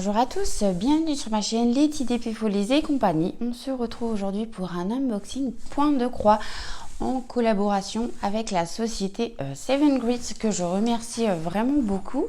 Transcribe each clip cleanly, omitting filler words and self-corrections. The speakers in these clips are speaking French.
Bonjour à tous, bienvenue sur ma chaîne Letty Dépéfolise et compagnie. On se retrouve aujourd'hui pour un unboxing point de croix en collaboration avec la société Seven Grits que je remercie vraiment beaucoup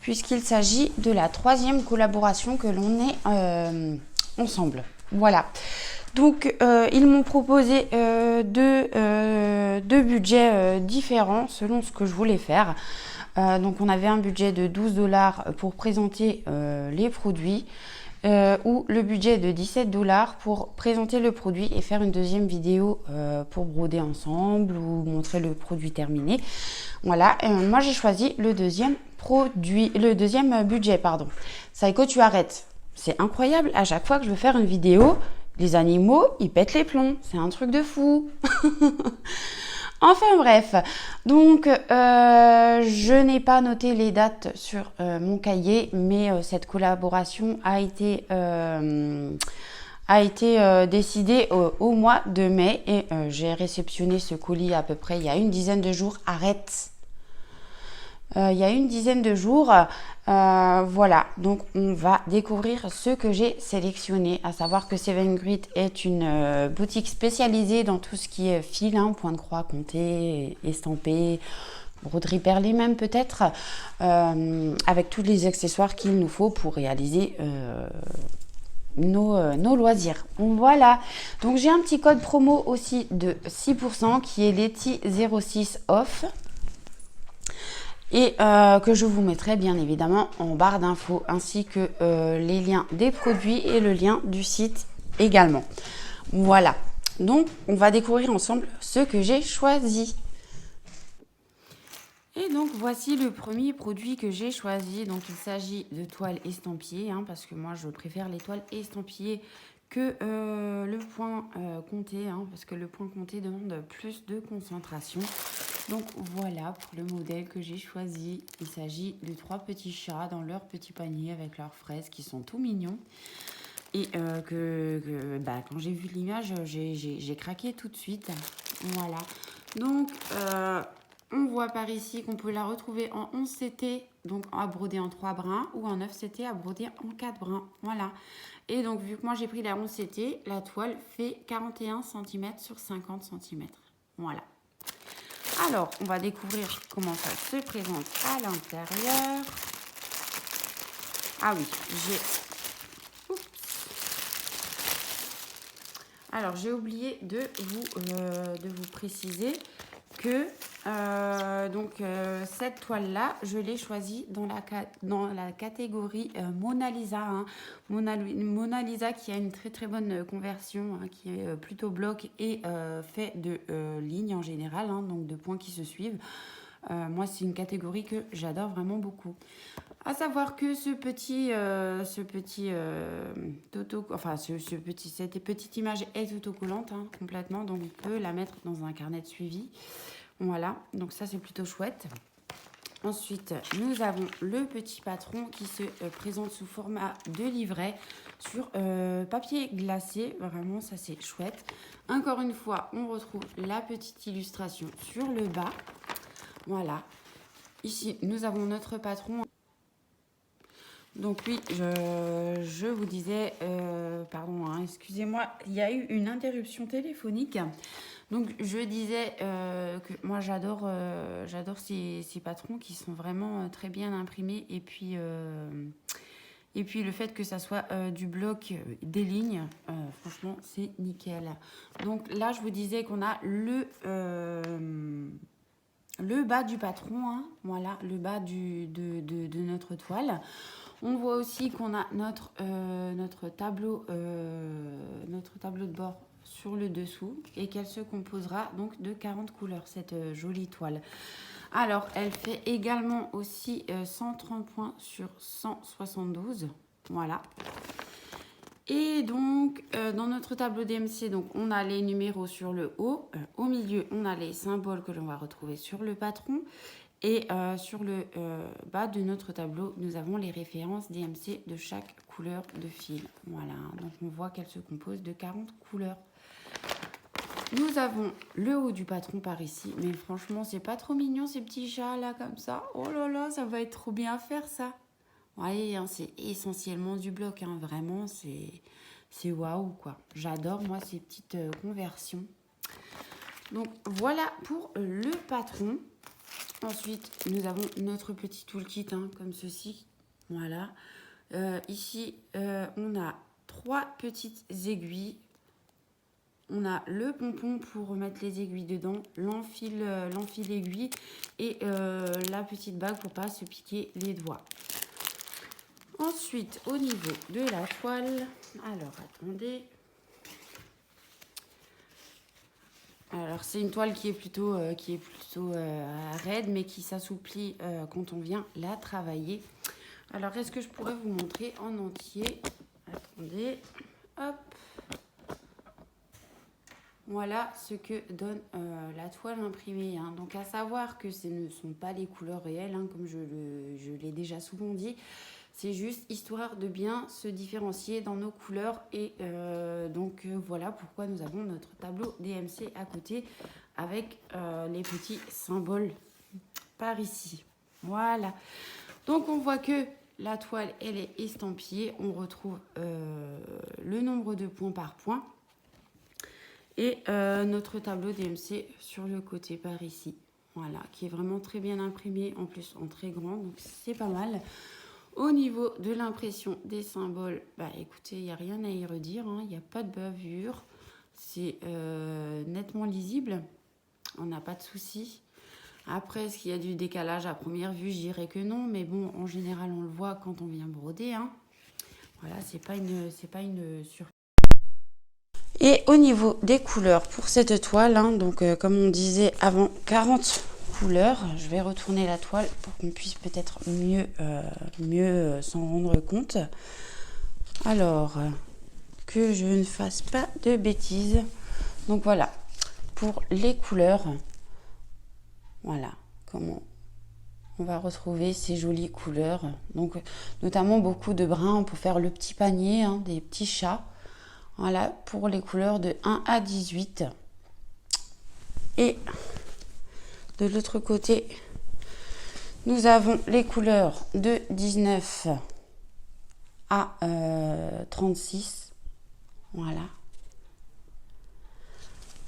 puisqu'il s'agit de la 3e collaboration que l'on est ensemble. Voilà. Donc ils m'ont proposé deux budgets différents selon ce que je voulais faire. Donc on avait un budget de 12 $ pour présenter les produits ou le budget de 17 $ pour présenter le produit et faire une deuxième vidéo pour broder ensemble ou montrer le produit terminé. Voilà, moi j'ai choisi le deuxième budget, pardon. Saïko, tu arrêtes. C'est incroyable, à chaque fois que je veux faire une vidéo, les animaux, ils pètent les plombs. C'est un truc de fou. Enfin bref, donc je n'ai pas noté les dates sur mon cahier, mais cette collaboration a été décidée au mois de mai et j'ai réceptionné ce colis à peu près il y a une dizaine de jours. Arrête! Il y a une dizaine de jours. Voilà, donc on va découvrir ce que j'ai sélectionné, à savoir que Seven Grits est une boutique spécialisée dans tout ce qui est fil, point de croix, comté, estampé, broderie perlée même peut-être, avec tous les accessoires qu'il nous faut pour réaliser nos loisirs. Voilà, donc j'ai un petit code promo aussi de 6% qui est Letty06 off. Et que je vous mettrai bien évidemment en barre d'infos, ainsi que les liens des produits et le lien du site également. Voilà, donc on va découvrir ensemble ce que j'ai choisi. Et donc voici le premier produit que j'ai choisi. Donc il s'agit de toiles estampillées, parce que moi je préfère les toiles estampillées que le point compté, parce que le point compté demande plus de concentration. Donc voilà pour le modèle que j'ai choisi. Il s'agit de 3 petits chats dans leur petit panier avec leurs fraises qui sont tout mignons. Et quand j'ai vu l'image, j'ai craqué tout de suite. Voilà. Donc on voit par ici qu'on peut la retrouver en 11 CT, donc à broder en 3 brins, ou en 9 CT à broder en 4 brins. Voilà. Et donc vu que moi j'ai pris la 11 CT, la toile fait 41 cm sur 50 cm. Voilà. Alors, on va découvrir comment ça se présente à l'intérieur. Ah oui, j'ai oublié de vous préciser que cette toile-là, je l'ai choisie dans la catégorie Mona Lisa. Mona Lisa qui a une très très bonne conversion, qui est plutôt bloc et fait de lignes en général, donc de points qui se suivent. Moi, c'est une catégorie que j'adore vraiment beaucoup. À savoir que cette petite image est autocollante complètement, donc on peut la mettre dans un carnet de suivi. Voilà, donc ça c'est plutôt chouette. Ensuite, nous avons le petit patron qui se présente sous format de livret sur papier glacé. Vraiment, ça c'est chouette. Encore une fois, on retrouve la petite illustration sur le bas. Voilà. Ici, nous avons notre patron. Donc oui, je vous disais, pardon, excusez-moi, il y a eu une interruption téléphonique. Donc je disais que moi j'adore ces patrons qui sont vraiment très bien imprimés. Et puis le fait que ça soit du bloc, des lignes, franchement c'est nickel. Donc là je vous disais qu'on a le bas du patron, voilà, le bas de notre toile. On voit aussi qu'on a notre tableau de bord sur le dessous et qu'elle se composera donc de 40 couleurs, cette jolie toile. Alors, elle fait également aussi 130 points sur 172. Voilà. Et donc, dans notre tableau DMC, donc, on a les numéros sur le haut. Au milieu, on a les symboles que l'on va retrouver sur le patron. Et sur le bas de notre tableau, nous avons les références DMC de chaque couleur de fil. Voilà, donc on voit qu'elle se compose de 40 couleurs. Nous avons le haut du patron par ici, mais franchement, c'est pas trop mignon ces petits chats là comme ça. Oh là là, ça va être trop bien à faire ça. Vous voyez, hein, c'est essentiellement du bloc, hein, vraiment, c'est waouh, quoi. J'adore, moi, ces petites conversions. Donc, voilà pour le patron. Ensuite, nous avons notre petit toolkit, hein, comme ceci. Voilà. Ici, on a 3 petites aiguilles. On a le pompon pour remettre les aiguilles dedans, l'enfil aiguille et la petite bague pour pas se piquer les doigts. Ensuite, au niveau de la toile, alors attendez. Alors c'est une toile qui est plutôt raide, mais qui s'assouplit quand on vient la travailler. Alors est-ce que je pourrais vous montrer en entier? Attendez, hop. Voilà ce que donne la toile imprimée, hein. Donc à savoir que ce ne sont pas les couleurs réelles, hein, comme je l'ai déjà souvent dit. C'est juste histoire de bien se différencier dans nos couleurs. Et voilà pourquoi nous avons notre tableau DMC à côté avec les petits symboles par ici. Voilà. Donc on voit que la toile, elle est estampillée. On retrouve le nombre de points par point. Et notre tableau DMC sur le côté par ici. Voilà, qui est vraiment très bien imprimé, en plus en très grand, donc c'est pas mal. Au niveau de l'impression des symboles, bah écoutez, il n'y a rien à y redire, hein, il n'y a pas de bavure. C'est nettement lisible, on n'a pas de souci. Après, est-ce qu'il y a du décalage à première vue? Je dirais que non, mais bon, en général, on le voit quand on vient broder, hein. Voilà, c'est pas une surprise. Et au niveau des couleurs pour cette toile, hein, donc comme on disait avant, 40 couleurs. Je vais retourner la toile pour qu'on puisse peut-être mieux s'en rendre compte. Alors, que je ne fasse pas de bêtises. Donc voilà, pour les couleurs, voilà comment on va retrouver ces jolies couleurs. Donc notamment beaucoup de brun pour faire le petit panier, hein, des petits chats. Voilà, pour les couleurs de 1 à 18. Et de l'autre côté, nous avons les couleurs de 19 à 36. Voilà.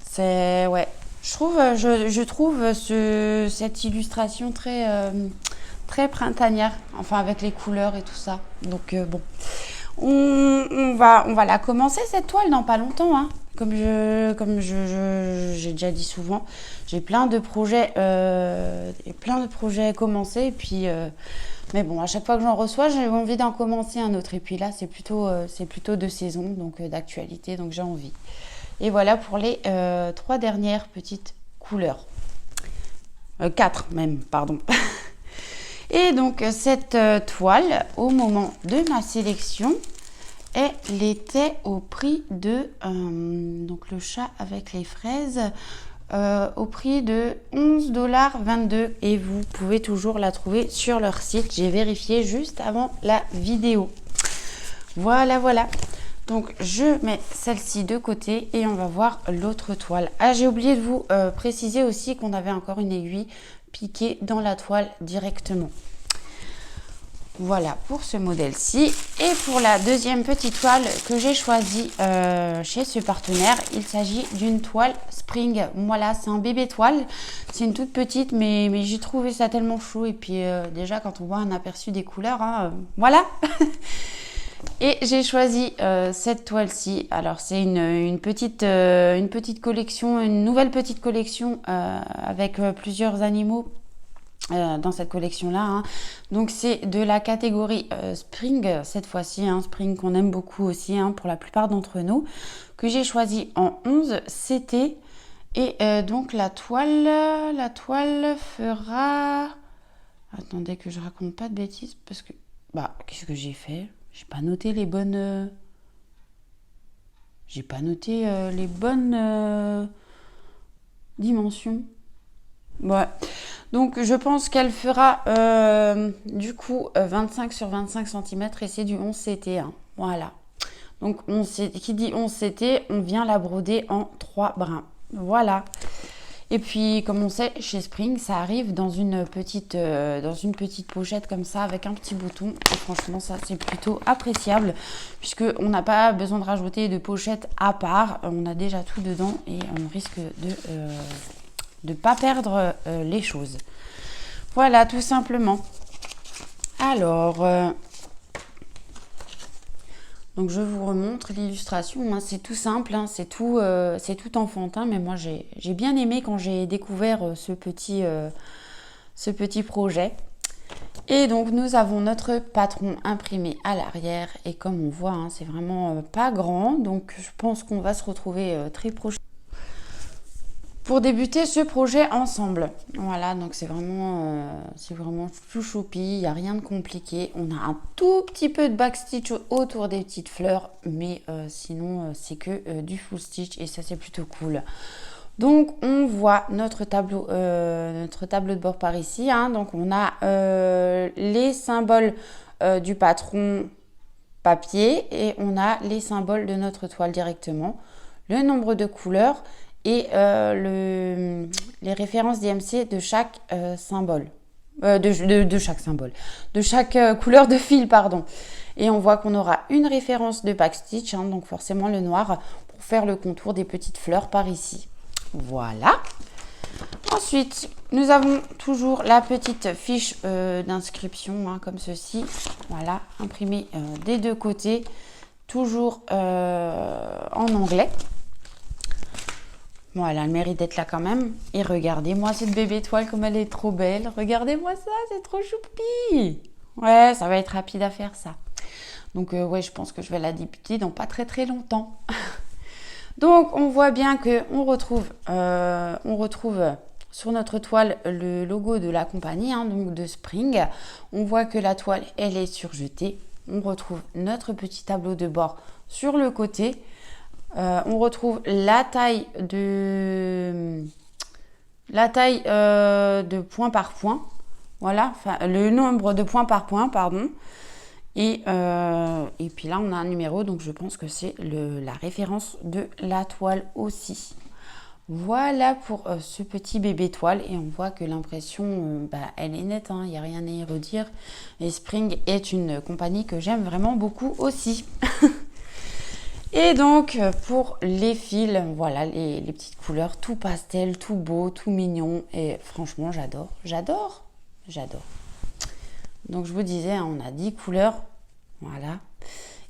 C'est, ouais, je trouve cette illustration très printanière, enfin avec les couleurs et tout ça. Donc bon. On va la commencer cette toile dans pas longtemps, hein. Comme j'ai déjà dit souvent, j'ai plein de projets commencés. Et puis, mais bon, à chaque fois que j'en reçois, j'ai envie d'en commencer un autre. Et puis là, c'est plutôt de saison, donc d'actualité, donc j'ai envie. Et voilà pour les 3 dernières petites couleurs. 4 même, pardon. Et donc cette toile, au moment de ma sélection, elle était au prix de, donc le chat avec les fraises, au prix de 11,22 $. Et vous pouvez toujours la trouver sur leur site. J'ai vérifié juste avant la vidéo. Voilà, voilà. Donc je mets celle-ci de côté et on va voir l'autre toile. Ah, j'ai oublié de vous préciser aussi qu'on avait encore une aiguille piquée dans la toile directement. Voilà pour ce modèle-ci. Et pour la deuxième petite toile que j'ai choisie chez ce partenaire, il s'agit d'une toile Spring. Voilà, c'est un bébé toile. C'est une toute petite, mais j'ai trouvé ça tellement chou. Et puis déjà, quand on voit un aperçu des couleurs, hein, voilà. Et j'ai choisi cette toile-ci. Alors, c'est une petite collection, une nouvelle petite collection avec plusieurs animaux. Dans cette collection là, hein. Donc c'est de la catégorie Spring cette fois-ci, hein, Spring qu'on aime beaucoup aussi, hein, pour la plupart d'entre nous, que j'ai choisi en 11 CT. Et donc la toile fera, attendez que je raconte pas de bêtises, parce que qu'est-ce que j'ai fait? J'ai pas noté les bonnes dimensions. Ouais. Donc je pense qu'elle fera du coup 25 sur 25 cm et c'est du 11 CT, hein. Voilà. Donc qui dit 11 CT, on vient la broder en 3 brins. Voilà. Et puis, comme on sait, chez Spring, ça arrive dans une petite pochette comme ça, avec un petit bouton. Et franchement, ça, c'est plutôt appréciable, puisqu'on n'a pas besoin de rajouter de pochette à part. On a déjà tout dedans et on risque de ne pas perdre les choses. Voilà, tout simplement. Alors... donc je vous remontre l'illustration, hein. C'est tout simple, hein. C'est tout enfantin, mais moi j'ai bien aimé quand j'ai découvert ce petit projet. Et donc nous avons notre patron imprimé à l'arrière, et comme on voit, hein, c'est vraiment pas grand, donc je pense qu'on va se retrouver très prochainement pour débuter ce projet ensemble. Voilà, donc c'est vraiment tout choupi, il n'y a rien de compliqué. On a un tout petit peu de backstitch autour des petites fleurs, mais sinon c'est que du full stitch, et ça c'est plutôt cool. Donc on voit notre tableau de bord par ici, hein. Donc on a les symboles du patron papier, et on a les symboles de notre toile directement, le nombre de couleurs et les références d'IMC de chaque symbole, de chaque symbole, de chaque couleur de fil, pardon. Et on voit qu'on aura une référence de backstitch, hein, donc forcément le noir, pour faire le contour des petites fleurs par ici. Voilà. Ensuite, nous avons toujours la petite fiche d'inscription, hein, comme ceci. Voilà, imprimée des deux côtés, toujours en anglais. Voilà, elle mérite d'être là quand même. Et regardez-moi cette bébé toile comme elle est trop belle. Regardez-moi ça, c'est trop choupi. Ouais, ça va être rapide à faire ça. Donc ouais, je pense que je vais la débuter dans pas très très longtemps. Donc on voit bien que on retrouve sur notre toile le logo de la compagnie, hein, donc de Spring. On voit que la toile, elle est surjetée. On retrouve notre petit tableau de bord sur le côté. On retrouve la taille de point par point. Voilà, enfin, le nombre de points par point, pardon. Et puis là, on a un numéro, donc je pense que c'est la référence de la toile aussi. Voilà pour ce petit bébé toile, et on voit que l'impression, elle est nette, hein, il n'y a rien à y redire. Et Spring est une compagnie que j'aime vraiment beaucoup aussi. Et donc, pour les fils, voilà, les petites couleurs, tout pastel, tout beau, tout mignon. Et franchement, j'adore. Donc, je vous disais, on a 10 couleurs. Voilà.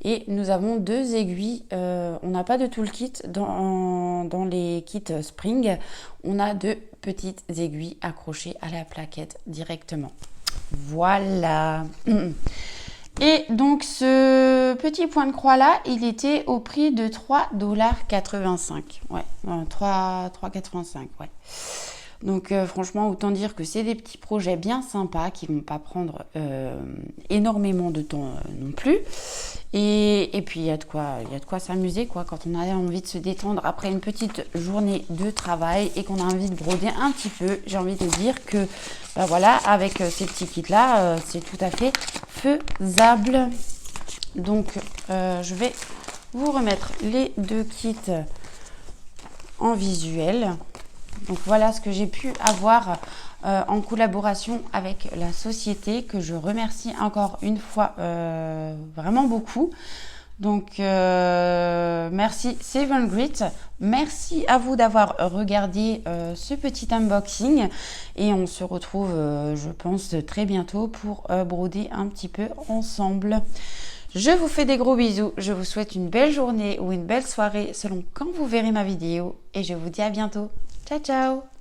Et nous avons 2 aiguilles. On n'a pas de toolkit dans les kits Spring. On a 2 petites aiguilles accrochées à la plaquette directement. Voilà. Et donc ce petit point de croix là, il était au prix de 3,85 $. Ouais, 3,85 $, ouais. Donc franchement, autant dire que c'est des petits projets bien sympas qui vont pas prendre énormément de temps non plus. Et puis il y a de quoi s'amuser, quoi, quand on a envie de se détendre après une petite journée de travail et qu'on a envie de broder un petit peu. J'ai envie de dire que voilà, avec ces petits kits là, c'est tout à fait faisable. Donc je vais vous remettre les 2 kits en visuel. Donc voilà ce que j'ai pu avoir en collaboration avec la société, que je remercie encore une fois vraiment beaucoup. Donc merci Seven Grit, merci à vous d'avoir regardé ce petit unboxing, et on se retrouve je pense très bientôt pour broder un petit peu ensemble. Je vous fais des gros bisous, je vous souhaite une belle journée ou une belle soirée selon quand vous verrez ma vidéo, et je vous dis à bientôt. Ciao ciao!